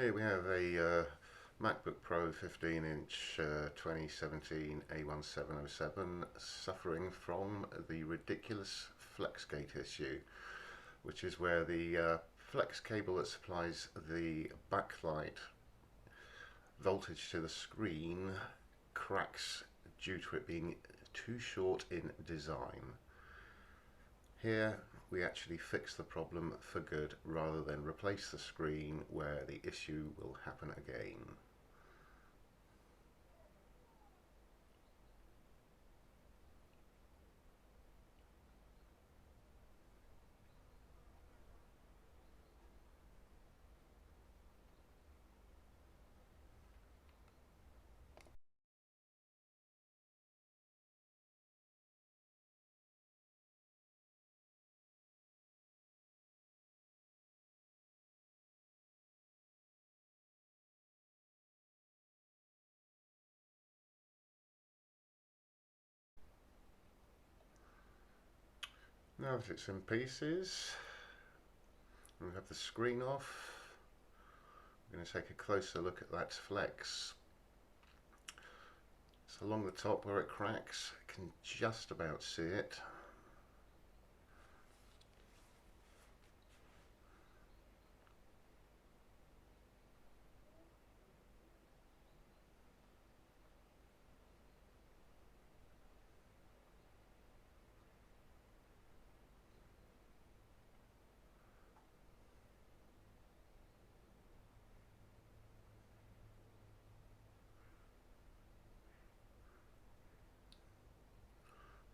Here we have a Macbook Pro 15-inch 2017 A1707 suffering from the ridiculous flexgate issue, which is where the flex cable that supplies the backlight voltage to the screen cracks due to it being too short in design. Here we actually fix the problem for good rather than replace the screen where the issue will happen again. Now that it's in pieces, we have the screen off. We're going to take a closer look at that flex. So along the top where it cracks, I can just about see it.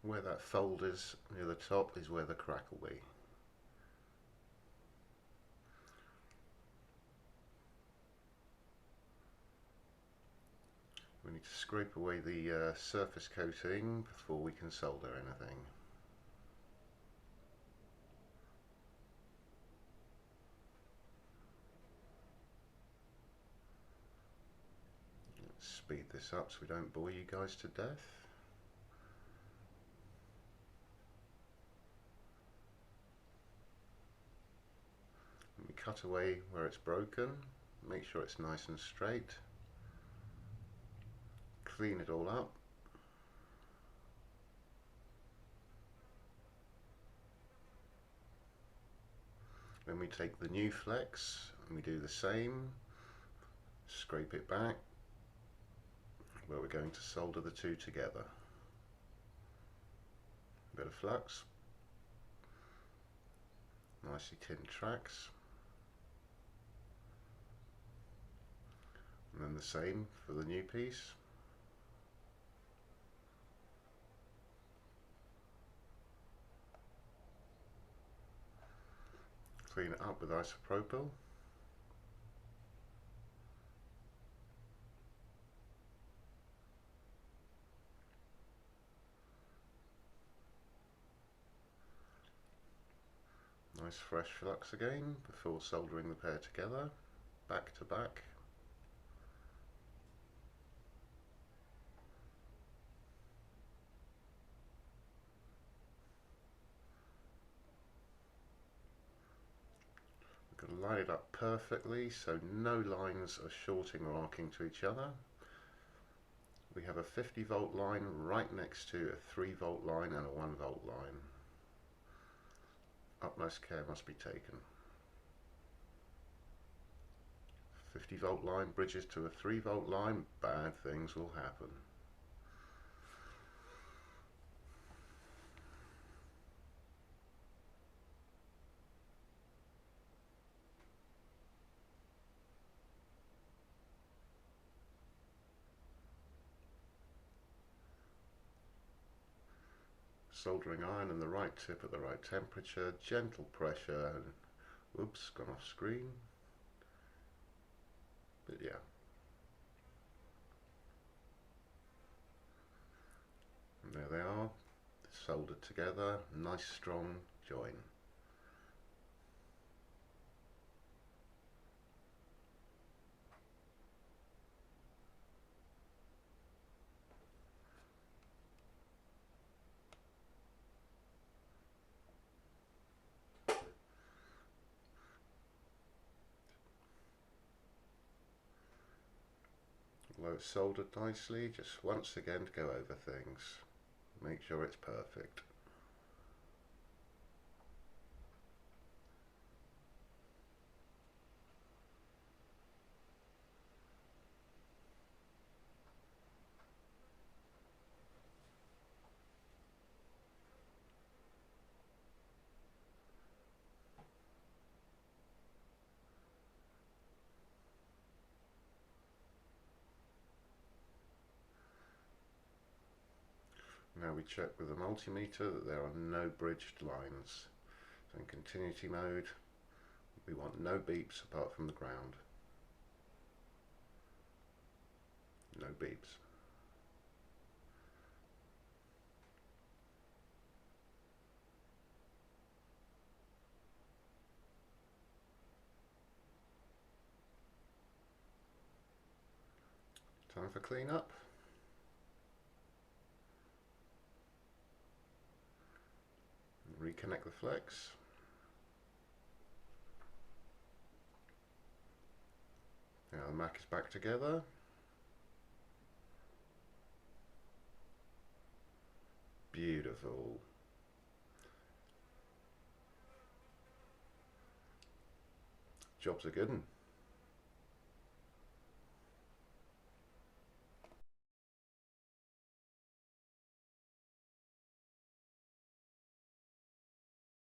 Where that fold is near the top is where the crack will be. We need to scrape away the surface coating before we can solder anything. Let's speed this up so we don't bore you guys to death. We cut away where it's broken, make sure it's nice and straight, clean it all up. Then we take the new flex and we do the same, scrape it back where we're going to solder the two together. A bit of flux, nicely tinned tracks, and then the same for the new piece. Clean it up with isopropyl. Nice fresh flux again before soldering the pair together, back to back. We're going to line it up perfectly so no lines are shorting or arcing to each other. We have a 50-volt line right next to a 3-volt line and a 1-volt line. Utmost care must be taken. 50-volt line bridges to a 3-volt line, bad things will happen. Soldering iron and the right tip at the right temperature, gentle pressure, and whoops, gone off screen. But yeah. And there they are, soldered together, nice strong join. Although it's soldered nicely, just once again to go over things. Make sure it's perfect. Now we check with the multimeter that there are no bridged lines. So in continuity mode, we want no beeps apart from the ground. No beeps. Time for cleanup. Reconnect the flex. Now the Mac is back together. Beautiful. Job's a good one.